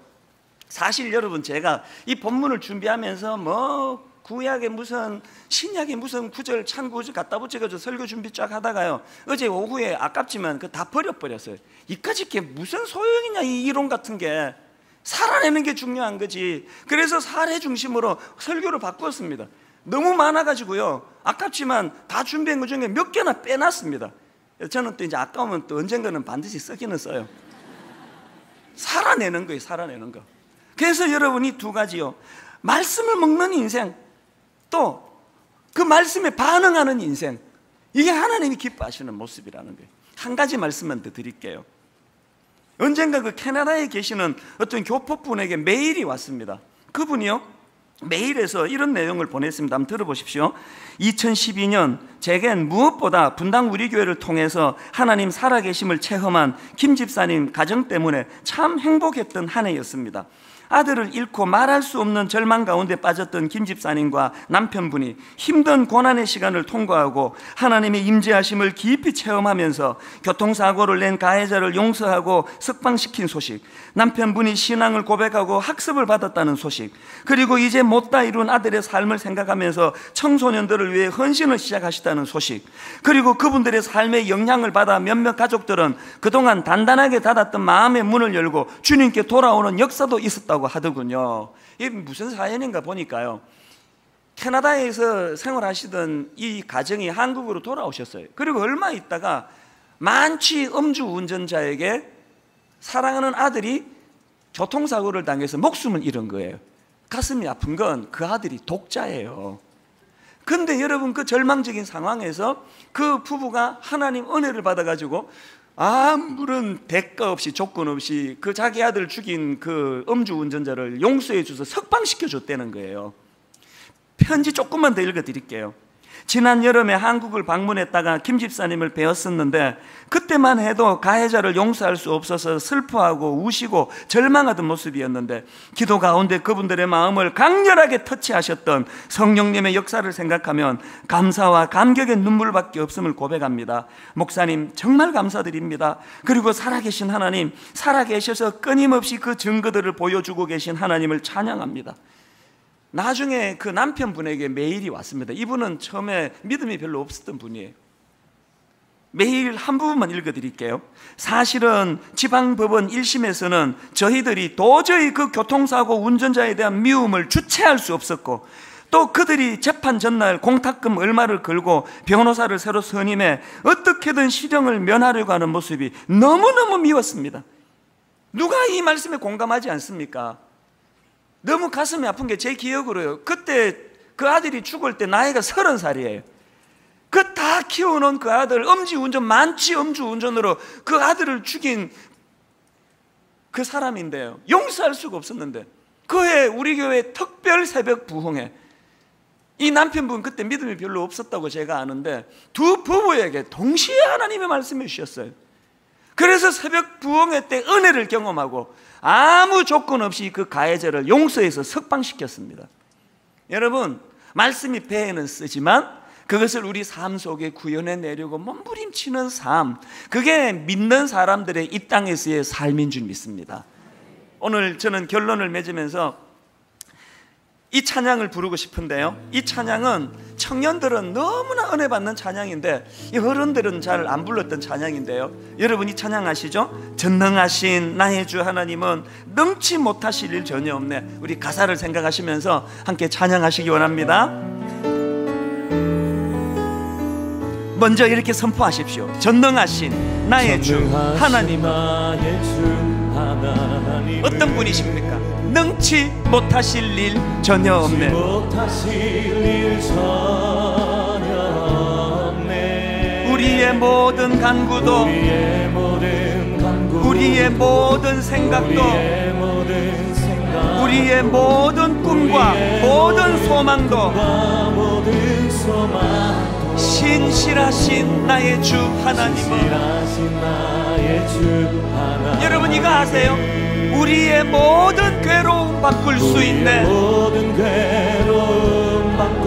사실 여러분 제가 이 본문을 준비하면서 뭐 구약의 무슨 신약의 무슨 구절 찬구절 갖다 붙여가지고 설교 준비 쫙 하다가요, 어제 오후에 아깝지만 다 버려버렸어요. 이까짓 게 무슨 소용이냐, 이 이론 같은 게. 살아내는 게 중요한 거지. 그래서 사례 중심으로 설교를 바꾸었습니다. 너무 많아가지고요, 아깝지만 다 준비한 것 중에 몇 개나 빼놨습니다. 저는 또 이제 아까우면 또 언젠가는 반드시 쓰기는 써요. 살아내는 거예요, 살아내는 거. 그래서 여러분이 두 가지요, 말씀을 먹는 인생, 또 그 말씀에 반응하는 인생, 이게 하나님이 기뻐하시는 모습이라는 거예요. 한 가지 말씀만 더 드릴게요. 언젠가 그 캐나다에 계시는 어떤 교포분에게 메일이 왔습니다. 그분이요, 메일에서 이런 내용을 보냈습니다. 한번 들어보십시오. 2012년 제겐 무엇보다 분당 우리 교회를 통해서 하나님 살아계심을 체험한 김 집사님 가정 때문에 참 행복했던 한 해였습니다. 아들을 잃고 말할 수 없는 절망 가운데 빠졌던 김 집사님과 남편분이 힘든 고난의 시간을 통과하고 하나님의 임재하심을 깊이 체험하면서 교통사고를 낸 가해자를 용서하고 석방시킨 소식, 남편분이 신앙을 고백하고 학습을 받았다는 소식, 그리고 이제 못다 이룬 아들의 삶을 생각하면서 청소년들을 위해 헌신을 시작하시다는 소식, 그리고 그분들의 삶의 영향을 받아 몇몇 가족들은 그동안 단단하게 닫았던 마음의 문을 열고 주님께 돌아오는 역사도 있었다고 하더군요. 이게 무슨 사연인가 보니까요, 캐나다에서 생활하시던 이 가정이 한국으로 돌아오셨어요. 그리고 얼마 있다가 만취 음주운전자에게 사랑하는 아들이 교통사고를 당해서 목숨을 잃은 거예요. 가슴이 아픈 건 그 아들이 독자예요. 근데 여러분, 그 절망적인 상황에서 그 부부가 하나님 은혜를 받아가지고 아무런 대가 없이 조건 없이 그 자기 아들 죽인 그 음주운전자를 용서해 줘서 석방시켜 줬다는 거예요. 편지 조금만 더 읽어드릴게요. 지난 여름에 한국을 방문했다가 김 집사님을 뵈었었는데 그때만 해도 가해자를 용서할 수 없어서 슬퍼하고 우시고 절망하던 모습이었는데 기도 가운데 그분들의 마음을 강렬하게 터치하셨던 성령님의 역사를 생각하면 감사와 감격의 눈물밖에 없음을 고백합니다. 목사님 정말 감사드립니다. 그리고 살아계신 하나님, 살아계셔서 끊임없이 그 증거들을 보여주고 계신 하나님을 찬양합니다. 나중에 그 남편분에게 메일이 왔습니다. 이분은 처음에 믿음이 별로 없었던 분이에요. 메일 한 부분만 읽어드릴게요. 사실은 지방법원 1심에서는 저희들이 도저히 그 교통사고 운전자에 대한 미움을 주체할 수 없었고, 또 그들이 재판 전날 공탁금 얼마를 걸고 변호사를 새로 선임해 어떻게든 실형을 면하려고 하는 모습이 너무너무 미웠습니다. 누가 이 말씀에 공감하지 않습니까? 너무 가슴이 아픈 게 제 기억으로요, 그때 그 아들이 죽을 때 나이가 30살이에요. 그 다 키워놓은 그 아들, 만취 음주운전으로 그 아들을 죽인 그 사람인데요, 용서할 수가 없었는데 그해 우리 교회 특별 새벽 부흥회, 이 남편분 그때 믿음이 별로 없었다고 제가 아는데 두 부부에게 동시에 하나님의 말씀해 주셨어요. 그래서 새벽 부흥회 때 은혜를 경험하고 아무 조건 없이 그 가해자를 용서해서 석방시켰습니다. 여러분, 말씀이 배에는 쓰지만 그것을 우리 삶 속에 구현해내려고 몸부림치는 삶, 그게 믿는 사람들의 이 땅에서의 삶인 줄 믿습니다. 오늘 저는 결론을 맺으면서 이 찬양을 부르고 싶은데요, 이 찬양은 청년들은 너무나 은혜 받는 찬양인데 이 어른들은 잘 안 불렀던 찬양인데요, 여러분 이 찬양 아시죠? 전능하신 나의 주 하나님은 능치 못하실 일 전혀 없네. 우리 가사를 생각하시면서 함께 찬양하시기 원합니다. 먼저 이렇게 선포하십시오. 전능하신 나의 주 하나님은 어떤 분이십니까? 능치 못하실 일 전혀 없네. 우리의 모든 간구도, 우리의 모든 생각도, 우리의 모든 꿈과 모든 소망도 신실하신 나의 주 하나님은, 여러분 이거 아세요? 우리의 모든 괴로움 바꿀 수 있네.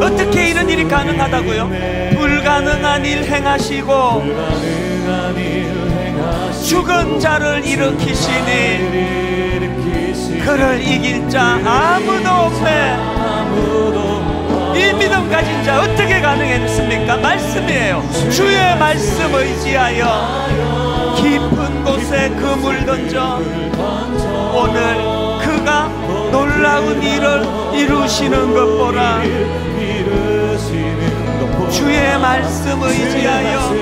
어떻게 이런 일이 가능하다고요? 불가능한 일 행하시고 죽은 자를 일으키시니 그를 이길 자 아무도 없네. 이 믿음 가진 자 어떻게 가능했습니까? 말씀이에요. 주의 말씀 의지하여 깊은 곳에 그물 던져 오늘 그가 놀라운 일을 이루시는 것 보라. 주의 말씀 의지하여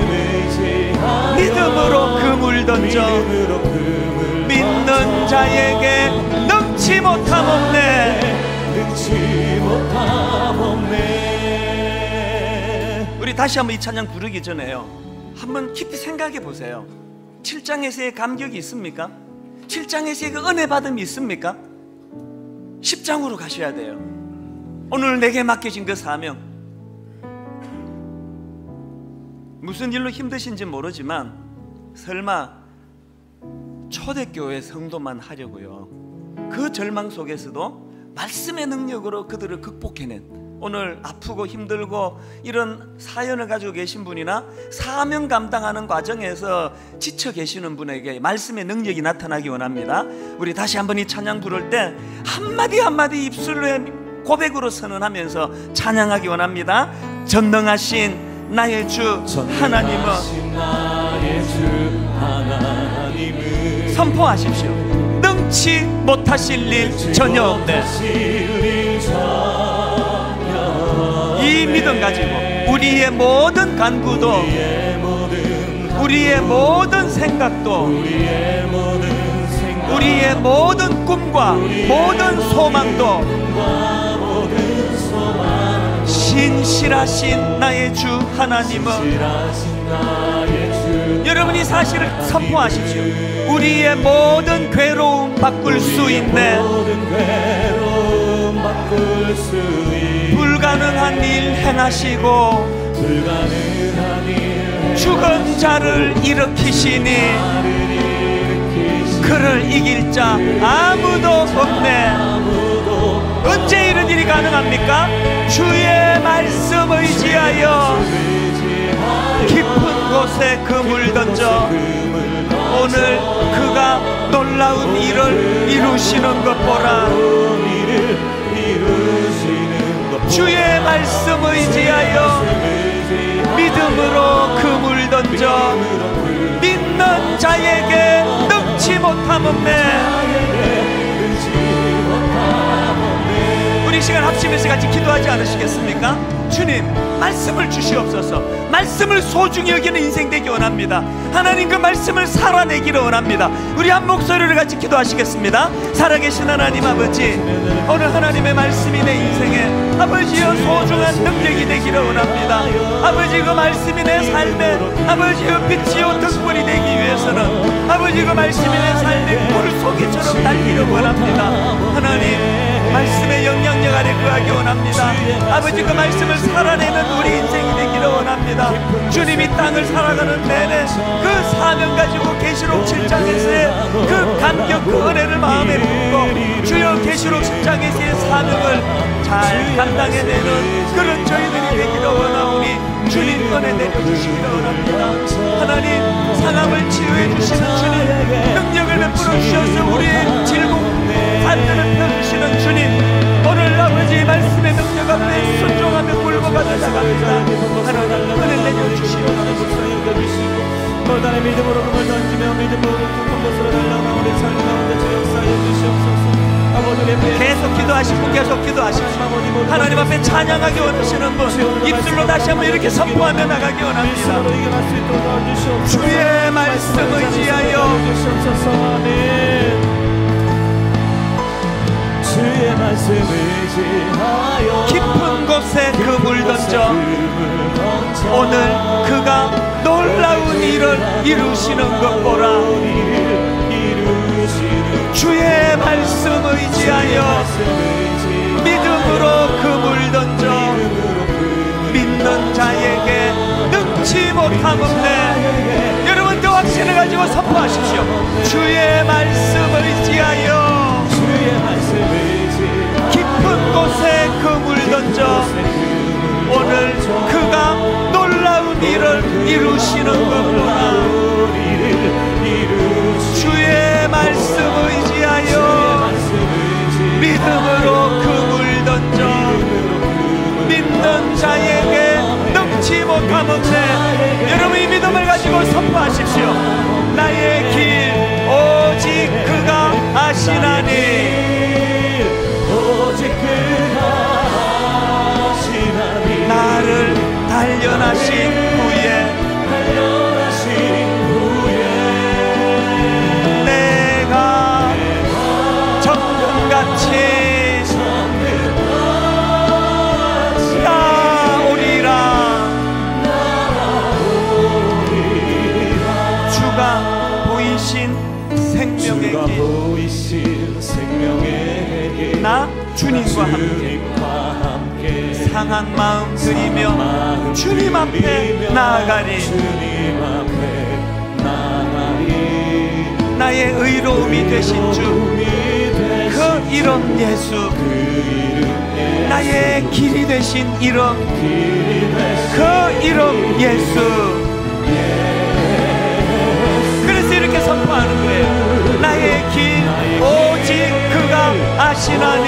믿음으로 그물 던져 믿는 자에게 능치 못함 없네. 우리 다시 한번 이 찬양 부르기 전에요, 한번 깊이 생각해 보세요. 7장에서의 감격이 있습니까? 7장에서의 그 은혜 받음이 있습니까? 10장으로 가셔야 돼요. 오늘 내게 맡겨진 그 사명, 무슨 일로 힘드신지 모르지만 설마 초대교회 성도만 하려고요, 그 절망 속에서도 말씀의 능력으로 그들을 극복해낸, 오늘 아프고 힘들고 이런 사연을 가지고 계신 분이나 사명 감당하는 과정에서 지쳐 계시는 분에게 말씀의 능력이 나타나기 원합니다. 우리 다시 한번 이 찬양 부를 때 한마디 한마디 입술로 고백으로 선언하면서 찬양하기 원합니다. 전능하신 나의 주 하나님은, 선포하십시오. 능치 못하실 일 전혀 없네. 이 믿음 가지고 우리의 모든 간구도, 우리의 모든 생각도, 우리의 모든 꿈과 모든 소망도 신실하신 나의 주 하나님은, 여러분이 사실을 선포하십시오. 우리의 모든 괴로움 바꿀 수 있네. 불가능한 일 행하시고 죽은 자를 일으키시니 그를 이길 자 아무도 없네. 언제 이런 일이 가능합니까? 주의 말씀 의지하여 깊은 곳에 그물 던져 오늘 그가 놀라운 일을 이루시는 것 보라. 주의 말씀 의지하여 믿음으로 그물 던져 믿는 자에게 능치 못함 없네. 우리 시간 합심해서 같이 기도하지 않으시겠습니까? 주님, 말씀을 주시옵소서. 말씀을 소중히 여기는 인생 되기 원합니다. 하나님, 그 말씀을 살아내기를 원합니다. 우리 한 목소리를 같이 기도하시겠습니다. 살아계신 하나님 아버지, 오늘 하나님의 말씀이 내 인생에 아버지여 소중한 능력이 되기를 원합니다. 아버지, 그 말씀이 내 삶에 아버지여 빛이요 등불이 되기 위해서는 아버지, 그 말씀이 내 삶에 물속이처럼 달기를 원합니다. 하나님, 말씀의 영향력 아래 구하기 원합니다. 아버지, 그 말씀을 살아내는 우리 인생이 되기를 원합니다. 주님이 땅을 살아가는 내내 그 사명 가지고 계시록 7장에서의 그 감격, 그 은혜를 마음에 품고 주여 계시록 10장에서의 사명을 잘 감당해내는 그런 저희들이 되기를 원하오니 주님 은혜 내려주시기를 원합니다. 하나님, 상함을 치유해 주시는 주님, 능력을 베풀어 주셔서 우리의 질문 반대를 펴주시는 주님, 오늘 아버지 말씀의 능력 앞에 순종하며 굴복하며 나갑니다. 하나님, 은혜 내려주시옵소서. 너단의 믿음으로 금을 던지며 믿음으로 깊은 곳으로 달려나 우리 삶 가운데 주 역사해 주시옵소서. 계속 기도하실 분 계속 기도하십시오. 하나님 앞에 찬양하기 원하시는 분 입술로 다시 한번 이렇게 선포하며 나가기 원합니다. 주의 말씀 의지하여 주의 말씀 의지하여 깊은 곳에 그물 던져 오늘 그가 놀라운 일을 이루시는 것 보라. 주의 말씀 의지하여 믿음으로 그물 던져 믿는 자에게 능치 못함 없네. 여러분, 그 확신을 가지고 선포하십시오. 주의 말씀 의지하여 깊은 곳에 그물 던져 오늘 그가 놀라운 일을 이루시는 것 보라. 주의 말씀 의지하여 믿음으로 그물 던져 믿는 자에게 능치 못함 없네. 여러분, 이 믿음을 가지고 선포하십시오. 나의 길 오직 그가 아시나니, 오직 그가 아시나니, 나를 단련하신 후에 내가 정금같이 나오리라. 주가 보이신 생명의 길, 나 주님과 함께 상한 마음 드리며 주님 앞에 나아가리. 나의 의로움이 되신 주, 그 이름 예수, 나의 길이 되신 이름, 그 이름 예수. 그래서 이렇게 선포하는 거예요. 나의 길 오직 그가 아시나니,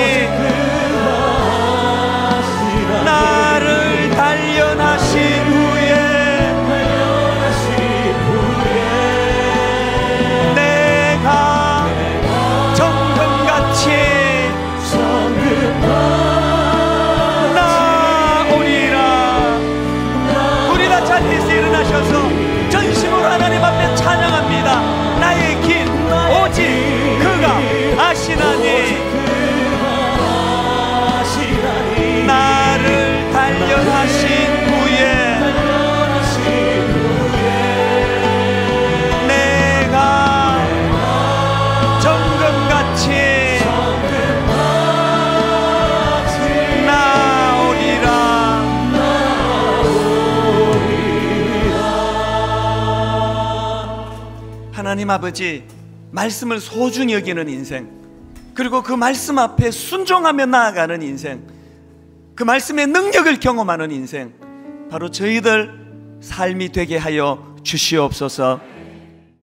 나를 단련하신 후에 내가 정금같이 나오리라. 우리 다 자리에서 일어나셔서 전심으로 하나님 앞에 찬양합니다. 나의 길 오직 그가 아시나니, 나를 단련하신 후에 내가 정금같이 나오리라. 하나님 아버지, 말씀을 소중히 여기는 인생, 그리고 그 말씀 앞에 순종하며 나아가는 인생, 그 말씀의 능력을 경험하는 인생, 바로 저희들 삶이 되게 하여 주시옵소서.